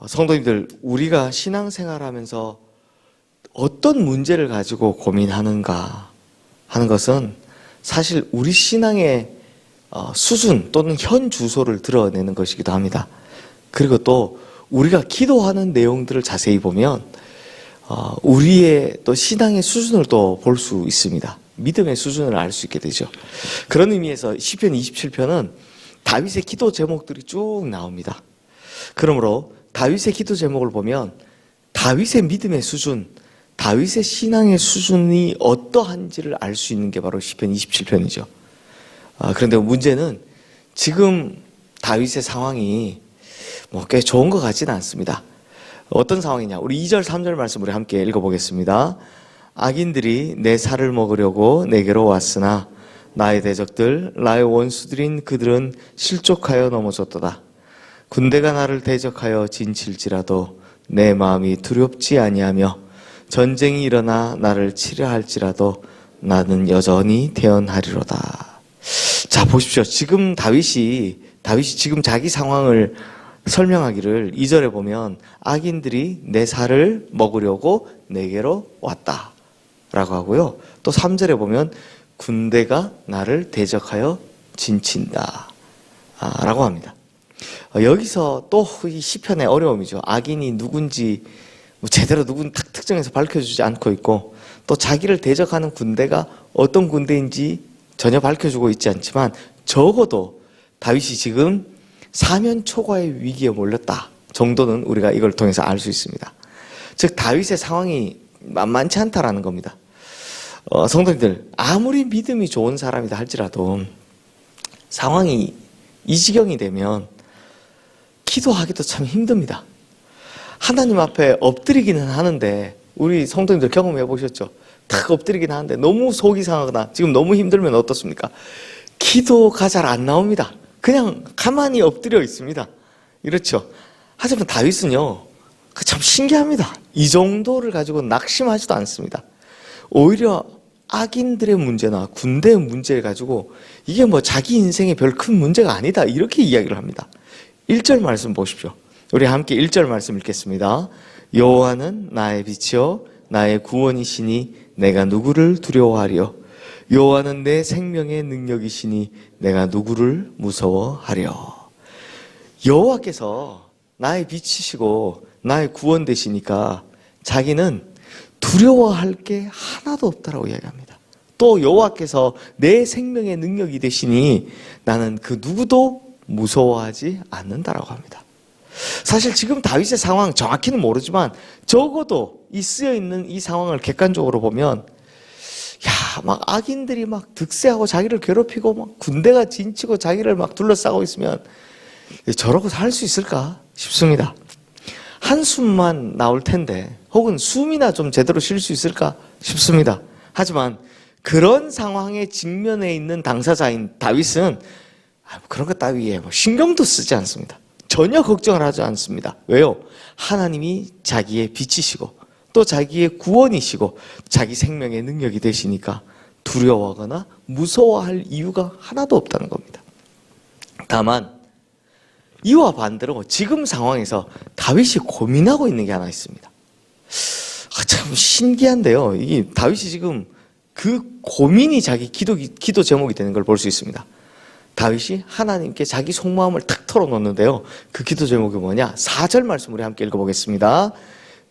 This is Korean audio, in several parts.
성도님들, 우리가 신앙생활하면서 어떤 문제를 가지고 고민하는가 하는 것은 사실 우리 신앙의 수준 또는 현 주소를 드러내는 것이기도 합니다. 그리고 또 우리가 기도하는 내용들을 자세히 보면 우리의 또 신앙의 수준을 또 볼 수 있습니다. 믿음의 수준을 알 수 있게 되죠. 그런 의미에서 시편 27편은 다윗의 기도 제목들이 쭉 나옵니다. 그러므로 다윗의 기도 제목을 보면 다윗의 믿음의 수준, 다윗의 신앙의 수준이 어떠한지를 알 수 있는 게 바로 시편 27편이죠. 그런데 문제는 지금 다윗의 상황이 꽤 좋은 것 같지는 않습니다. 어떤 상황이냐? 우리 2절, 3절 말씀 우리 함께 읽어보겠습니다. 악인들이 내 살을 먹으려고 내게로 왔으나 나의 대적들, 나의 원수들인 그들은 실족하여 넘어졌도다. 군대가 나를 대적하여 진칠지라도 내 마음이 두렵지 아니하며 전쟁이 일어나 나를 치려 할지라도 나는 여전히 태어나리로다. 자, 보십시오. 지금 다윗이 지금 자기 상황을 설명하기를 2절에 보면 악인들이 내 살을 먹으려고 내게로 왔다 라고 하고요. 또 3절에 보면 군대가 나를 대적하여 진친다 라고 합니다. 여기서 또 이 시편의 어려움이죠. 악인이 누군지 제대로 누군 특정해서 밝혀주지 않고 있고, 또 자기를 대적하는 군대가 어떤 군대인지 전혀 밝혀주고 있지 않지만 적어도 다윗이 지금 사면 초과의 위기에 몰렸다 정도는 우리가 이걸 통해서 알 수 있습니다. 즉 다윗의 상황이 만만치 않다라는 겁니다. 성도님들, 아무리 믿음이 좋은 사람이다 할지라도 상황이 이 지경이 되면 기도하기도 참 힘듭니다. 하나님 앞에 엎드리기는 하는데, 우리 성도님들 경험해 보셨죠? 딱 엎드리긴 하는데 너무 속이 상하거나 지금 너무 힘들면 어떻습니까? 기도가 잘 안 나옵니다. 그냥 가만히 엎드려 있습니다. 이렇죠. 하지만 다윗은요, 참 신기합니다. 이 정도를 가지고 낙심하지도 않습니다. 오히려 악인들의 문제나 군대의 문제를 가지고 이게 자기 인생에 별 큰 문제가 아니다 이렇게 이야기를 합니다. 1절 말씀 보십시오. 우리 함께 1절 말씀 읽겠습니다. 여호와는 나의 빛이요 나의 구원이시니 내가 누구를 두려워하리요. 여호와는 내 생명의 능력이시니 내가 누구를 무서워하려. 여호와께서 나의 빛이시고 나의 구원 되시니까 자기는 두려워할 게 하나도 없다라고 이야기합니다. 또 여호와께서 내 생명의 능력이 되시니 나는 그 누구도 무서워하지 않는다라고 합니다. 사실 지금 다윗의 상황 정확히는 모르지만 적어도 이 쓰여있는 이 상황을 객관적으로 보면 악인들이 득세하고 자기를 괴롭히고 군대가 진치고 자기를 둘러싸고 있으면 저러고 살 수 있을까 싶습니다. 한숨만 나올 텐데, 혹은 숨이나 좀 제대로 쉴 수 있을까 싶습니다. 하지만 그런 상황에 직면해 있는 당사자인 다윗은 그런 것 따위에 신경도 쓰지 않습니다. 전혀 걱정을 하지 않습니다. 왜요? 하나님이 자기의 빛이시고 또 자기의 구원이시고 자기 생명의 능력이 되시니까 두려워하거나 무서워할 이유가 하나도 없다는 겁니다. 다만 이와 반대로 지금 상황에서 다윗이 고민하고 있는 게 하나 있습니다. 참 신기한데요. 이게 다윗이 지금 그 고민이 자기 기도 제목이 되는 걸 볼 수 있습니다. 다윗이 하나님께 자기 속마음을 탁 털어놓는데요. 그 기도 제목이 뭐냐? 4절 말씀 우리 함께 읽어보겠습니다.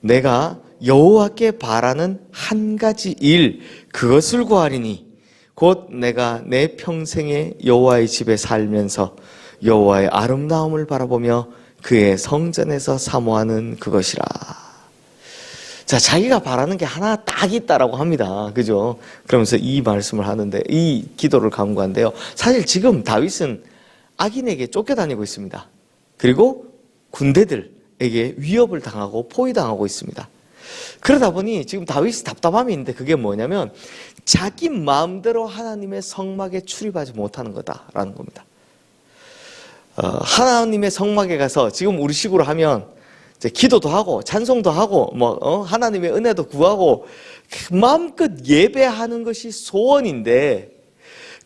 내가 여호와께 바라는 한 가지 일, 그것을 구하리니 곧 내가 내 평생에 여호와의 집에 살면서 여호와의 아름다움을 바라보며 그의 성전에서 사모하는 그것이라. 자, 자기가 바라는 게 하나 딱 있다라고 합니다. 그죠? 그러면서 이 말씀을 하는데, 이 기도를 간구한데요. 사실 지금 다윗은 악인에게 쫓겨다니고 있습니다. 그리고 군대들에게 위협을 당하고 포위당하고 있습니다. 그러다 보니 지금 다윗이 답답함이 있는데, 그게 뭐냐면 자기 마음대로 하나님의 성막에 출입하지 못하는 거다라는 겁니다. 하나님의 성막에 가서 지금 우리 식으로 하면 기도도 하고 찬송도 하고 하나님의 은혜도 구하고 마음껏 예배하는 것이 소원인데,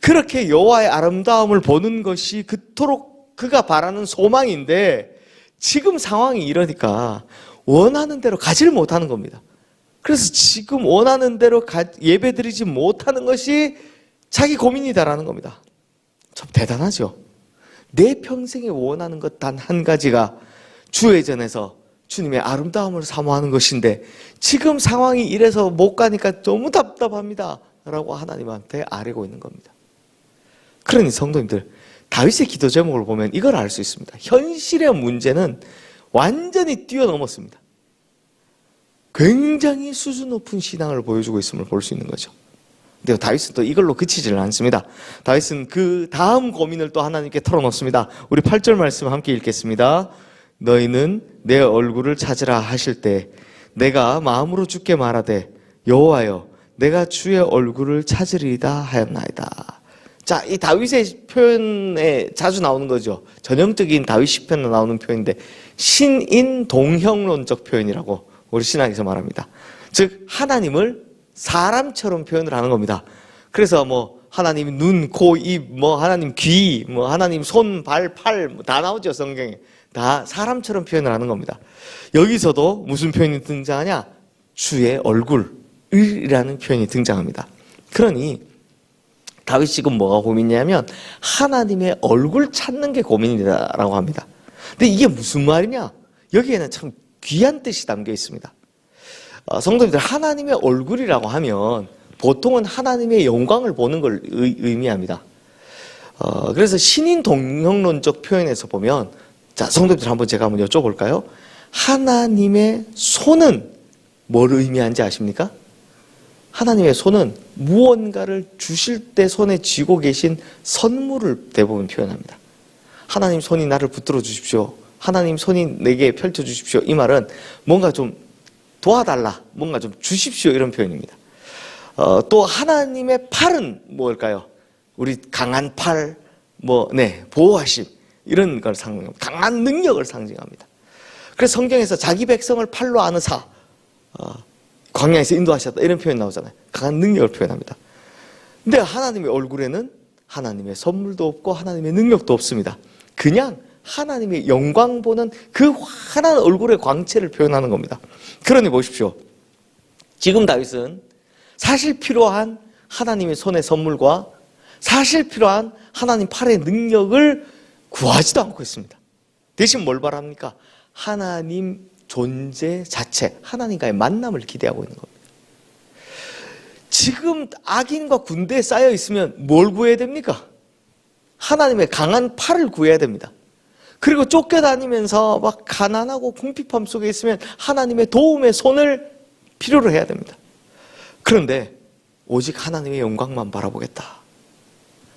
그렇게 여호와의 아름다움을 보는 것이 그토록 그가 바라는 소망인데 지금 상황이 이러니까 원하는 대로 가지를 못하는 겁니다. 그래서 지금 원하는 대로 예배드리지 못하는 것이 자기 고민이다라는 겁니다. 참 대단하죠. 내 평생에 원하는 것 단 한 가지가 주회전에서 주님의 아름다움을 사모하는 것인데 지금 상황이 이래서 못 가니까 너무 답답합니다 라고 하나님한테 아뢰고 있는 겁니다. 그러니 성도님들, 다윗의 기도 제목을 보면 이걸 알 수 있습니다. 현실의 문제는 완전히 뛰어넘었습니다. 굉장히 수준 높은 신앙을 보여주고 있음을 볼 수 있는 거죠. 근데 다윗은 또 이걸로 그치지는 않습니다. 다윗은 그 다음 고민을 또 하나님께 털어놓습니다. 우리 8절 말씀 함께 읽겠습니다. 너희는 내 얼굴을 찾으라 하실 때 내가 마음으로 주께 말하되 여호와여 내가 주의 얼굴을 찾으리이다 하였나이다. 자, 이 다윗의 표현에 자주 나오는 거죠. 전형적인 다윗 시편에 나오는 표현인데 신인 동형론적 표현이라고 우리 신학에서 말합니다. 즉 하나님을 사람처럼 표현을 하는 겁니다. 그래서 뭐 하나님 눈, 코, 입, 뭐 하나님 귀, 뭐 하나님 손, 발, 팔 다 나오죠. 성경에. 다 사람처럼 표현을 하는 겁니다. 여기서도 무슨 표현이 등장하냐? 주의 얼굴이라는 표현이 등장합니다. 그러니 다윗이 지금 뭐가 고민이냐면 하나님의 얼굴 찾는 게 고민이라고 합니다. 근데 이게 무슨 말이냐? 여기에는 참 귀한 뜻이 담겨 있습니다. 성도님들, 하나님의 얼굴이라고 하면 보통은 하나님의 영광을 보는 걸 의미합니다. 그래서 신인 동형론적 표현에서 보면, 자, 성도님들 한번 제가 한번 여쭤볼까요? 하나님의 손은 뭘 의미하는지 아십니까? 하나님의 손은 무언가를 주실 때 손에 쥐고 계신 선물을 대부분 표현합니다. 하나님 손이 나를 붙들어 주십시오. 하나님 손이 내게 펼쳐 주십시오. 이 말은 뭔가 좀 도와달라, 뭔가 좀 주십시오, 이런 표현입니다. 또 하나님의 팔은 뭘까요? 우리 강한 팔, 보호하심, 이런 걸 상징합니다. 강한 능력을 상징합니다. 그래서 성경에서 자기 백성을 팔로 안으사 광야에서 인도하셨다, 이런 표현 나오잖아요. 강한 능력을 표현합니다. 근데 하나님의 얼굴에는 하나님의 선물도 없고 하나님의 능력도 없습니다. 그냥 하나님의 영광 보는 그 환한 얼굴의 광채를 표현하는 겁니다. 그러니 보십시오. 지금 다윗은 사실 필요한 하나님의 손의 선물과 사실 필요한 하나님 팔의 능력을 구하지도 않고 있습니다. 대신 뭘 바랍니까? 하나님 존재 자체, 하나님과의 만남을 기대하고 있는 겁니다. 지금 악인과 군대에 쌓여 있으면 뭘 구해야 됩니까? 하나님의 강한 팔을 구해야 됩니다. 그리고 쫓겨다니면서 막 가난하고 궁핍함 속에 있으면 하나님의 도움의 손을 필요로 해야 됩니다. 그런데 오직 하나님의 영광만 바라보겠다.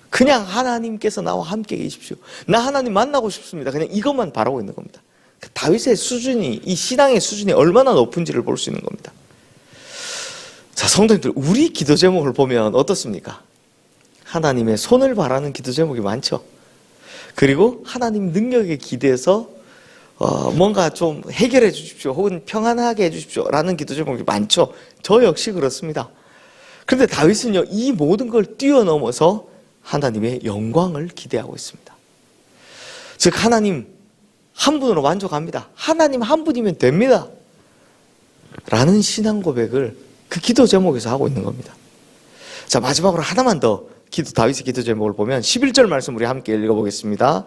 그냥 하나님께서 나와 함께 계십시오. 나 하나님 만나고 싶습니다. 그냥 이것만 바라고 있는 겁니다. 다윗의 수준이, 이 신앙의 수준이 얼마나 높은지를 볼 수 있는 겁니다. 자, 성도님들, 우리 기도 제목을 보면 어떻습니까? 하나님의 손을 바라는 기도 제목이 많죠. 그리고 하나님 능력에 기대해서 뭔가 좀 해결해 주십시오, 혹은 평안하게 해 주십시오 라는 기도 제목이 많죠. 저 역시 그렇습니다. 그런데 다윗은요, 이 모든 걸 뛰어넘어서 하나님의 영광을 기대하고 있습니다. 즉 하나님 한 분으로 만족합니다. 하나님 한 분이면 됩니다 라는 신앙 고백을 그 기도 제목에서 하고 있는 겁니다. 자, 마지막으로 하나만 더 다윗의 기도 제목을 보면 11절 말씀 우리 함께 읽어보겠습니다.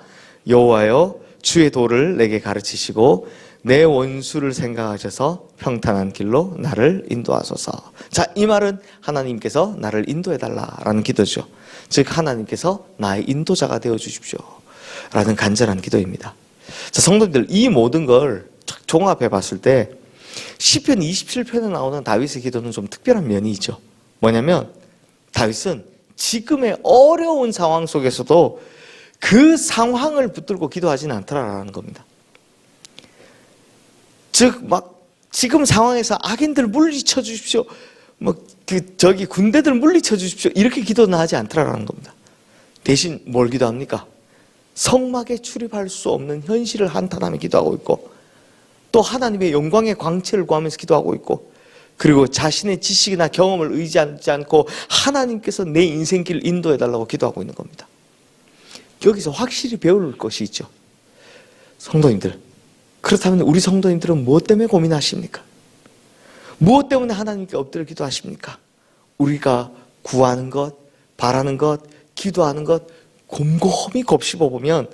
여호와여 주의 도를 내게 가르치시고 내 원수를 생각하셔서 평탄한 길로 나를 인도하소서. 자, 이 말은 하나님께서 나를 인도해달라라는 기도죠. 즉 하나님께서 나의 인도자가 되어주십시오 라는 간절한 기도입니다. 자, 성도님들, 이 모든 걸 종합해 봤을 때 시편 27편에 나오는 다윗의 기도는 좀 특별한 면이 있죠. 뭐냐면 다윗은 지금의 어려운 상황 속에서도 그 상황을 붙들고 기도하지는 않더라라는 겁니다. 즉 지금 상황에서 악인들 물리쳐 주십시오, 군대들 물리쳐 주십시오, 이렇게 기도는 하지 않더라라는 겁니다. 대신 뭘 기도합니까? 성막에 출입할 수 없는 현실을 한탄하며 기도하고 있고, 또 하나님의 영광의 광채를 구하면서 기도하고 있고, 그리고 자신의 지식이나 경험을 의지하지 않고 하나님께서 내 인생길을 인도해달라고 기도하고 있는 겁니다. 여기서 확실히 배울 것이 있죠. 성도님들, 그렇다면 우리 성도님들은 무엇 때문에 고민하십니까? 무엇 때문에 하나님께 엎드려 기도하십니까? 우리가 구하는 것, 바라는 것, 기도하는 것 곰곰이 곱씹어 보면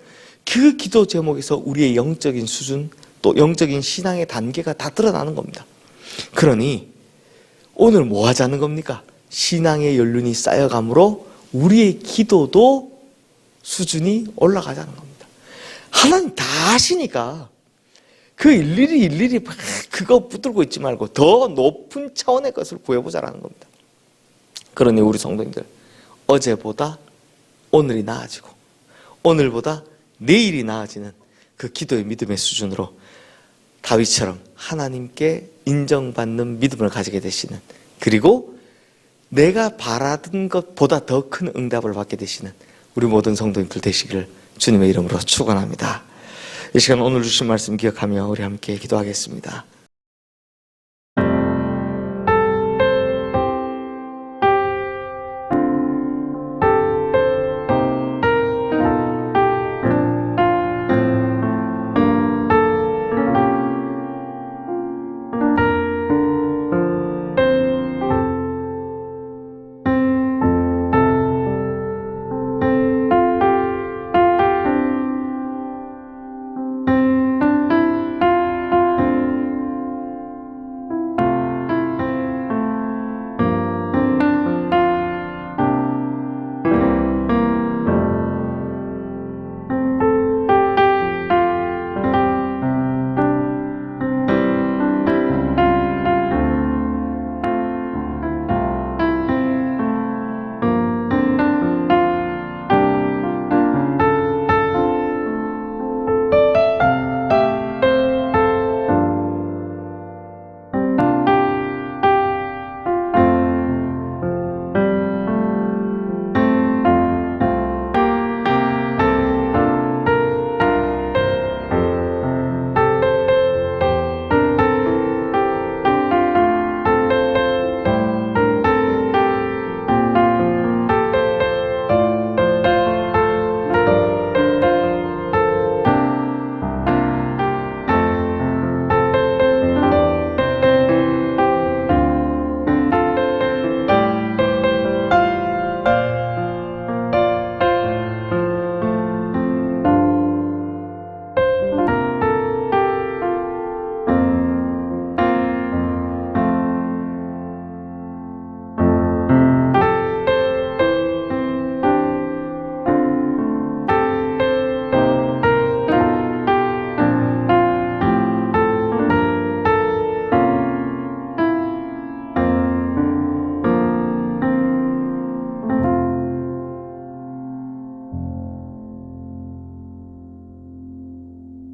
그 기도 제목에서 우리의 영적인 수준, 또 영적인 신앙의 단계가 다 드러나는 겁니다. 그러니 오늘 뭐 하자는 겁니까? 신앙의 연륜이 쌓여감으로 우리의 기도도 수준이 올라가자는 겁니다. 하나님 다 아시니까 그 일일이 그거 붙들고 있지 말고 더 높은 차원의 것을 구해보자라는 겁니다. 그러니 우리 성도님들, 어제보다 오늘이 나아지고 오늘보다 내일이 나아지는 그 기도의 믿음의 수준으로 다윗처럼 하나님께 인정받는 믿음을 가지게 되시는, 그리고 내가 바라던 것보다 더 큰 응답을 받게 되시는 우리 모든 성도님들 되시기를 주님의 이름으로 축원합니다. 이 시간 오늘 주신 말씀 기억하며 우리 함께 기도하겠습니다.